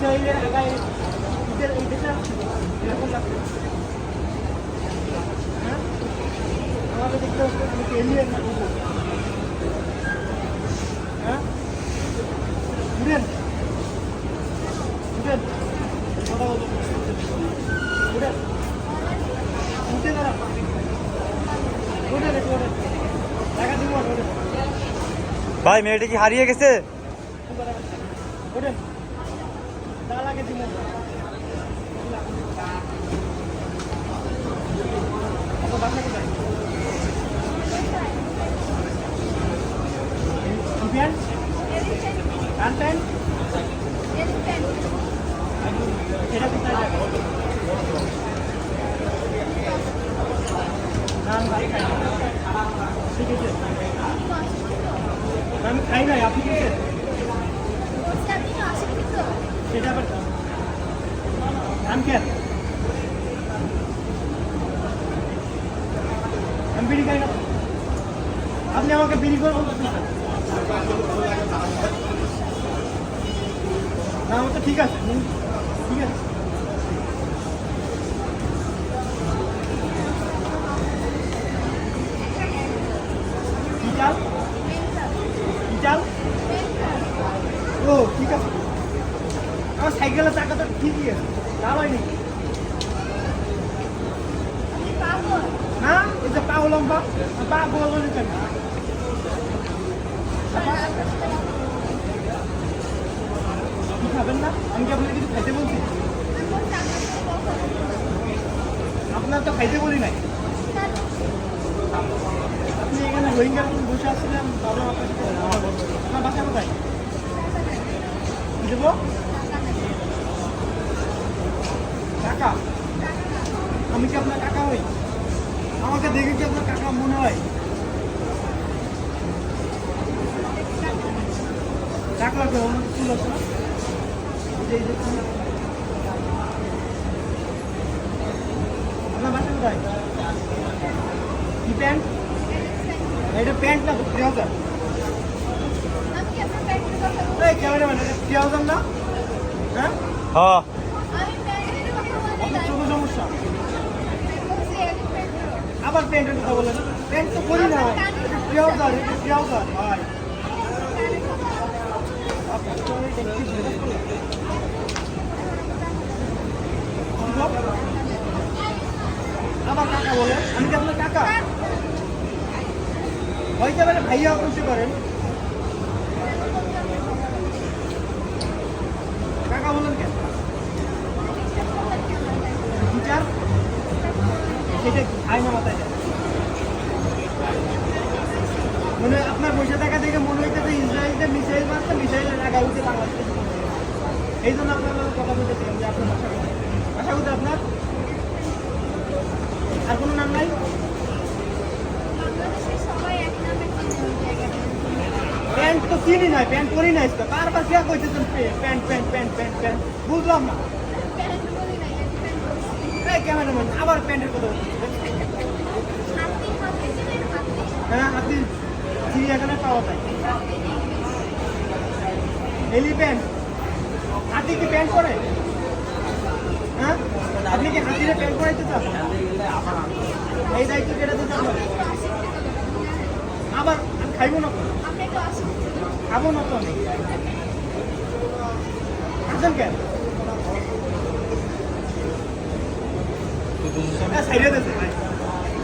মিসাইলের আগায় এই দেশটা এরকম লাগছে। হ্যাঁ, আমাকে দেখতে হচ্ছে আমি এলিয়েন না বুঝবো। হ্যাঁ, উঠেন উঠেন, কথা বলুন, উঠেন উঠে দাঁড়া, উঠেন একটু ওঠেন, টাকা দিব ওঠেন। ভাই মেয়েটা কি হারিয়ে গেছে? ওঠেন, টাকা লাগে দিব। বাসা কোথায়? প্যান্ট প্যান্ট প্যান্ট এটা কোথায় যাবে? ঠিক আছে, আমি খাই নাই, আপনি খেয়েছেন? সেটা আবার আমি কেন? আমি বিড়ি খাই না। আপনি আমাকে বিড়ি করে বলতেছেন না? আমার তো ঠিক আছে, ঠিক আছে। কি চাল? কি চাল? ও ঠিক আছে। আমার সাইকেলের চাকা তো ঠিকই আছে, লাভ হয়নি না? এই যে পা লম্বা, পা বলবো কেন? কি খাবেন না? আমি কি আপনাকে কিছু খাইতে বলছি? আপনার তো খাইতে বলি নাই। আপনি এখানে রোহিঙ্গার বসে আসছিলেন, ভাবলাম আপনার সাথে কথা বলবো। আপনার বাসা কোথায়? কি দেবো? কাকা? আমি কি আপনার কাকা হই? আমাকে দেখে কি আপনার কাকা মনে হয়? টাকা কেউ চুল আছে না? আপনার বাসা কোথায়? কি প্যান্ট? এটা প্যান্ট না তো, 3000। এই ক্যামেরাম্যান, এটা 3000 না? হ্যাঁ, হ্যাঁ আপনার চোখের সমস্যা। আবার প্যান্টের কথা বলেন। প্যান্ট তো করি না, 3000, এটা 3000 ভাই। আবার কাকা বলে? আমি কি আপনার কাকা? হয়তো মানে ভাইয়া করতে পারেন, কাকা বলেন কেন? টিচার সেটা কি আয়না মাথায় যায়? মানে আপনার বসে থাকা দেখে মনে হইতেছে ইসরায়েলতে মিসাইল মারছে, মিসাইলের আগা উঠে বাংলাদেশে। এই জন্য আপনার কথা বলতে চাইলাম যে আপনার ভাষা কোথায়? ভাষা কোথায় আপনার? আর কোনো নাম নাই? প্যান্ট তো চিনি নাই, প্যান্ট পরি নাই তো, বারবার কে কইতেছেন pant pant pant pant pant, বুঝলাম না। এই ক্যামেরাম্যান আবার প্যান্টের কথা বলছেন। হ্যাঁ, হাতি চিড়িয়াখানায় পাওয়া যায়। এলিফ্যান্ট? হাতি কি প্যান্ট পরে? হ্যাঁ, আপনি কি হাতিরে প্যান্ট পরাইতে চান? এই দায়িত্ব কেটে দিতে হবে। আবার আমি খাইব না তো, খাবো না তো আমি। আসেন কেন? সাইডে দিতে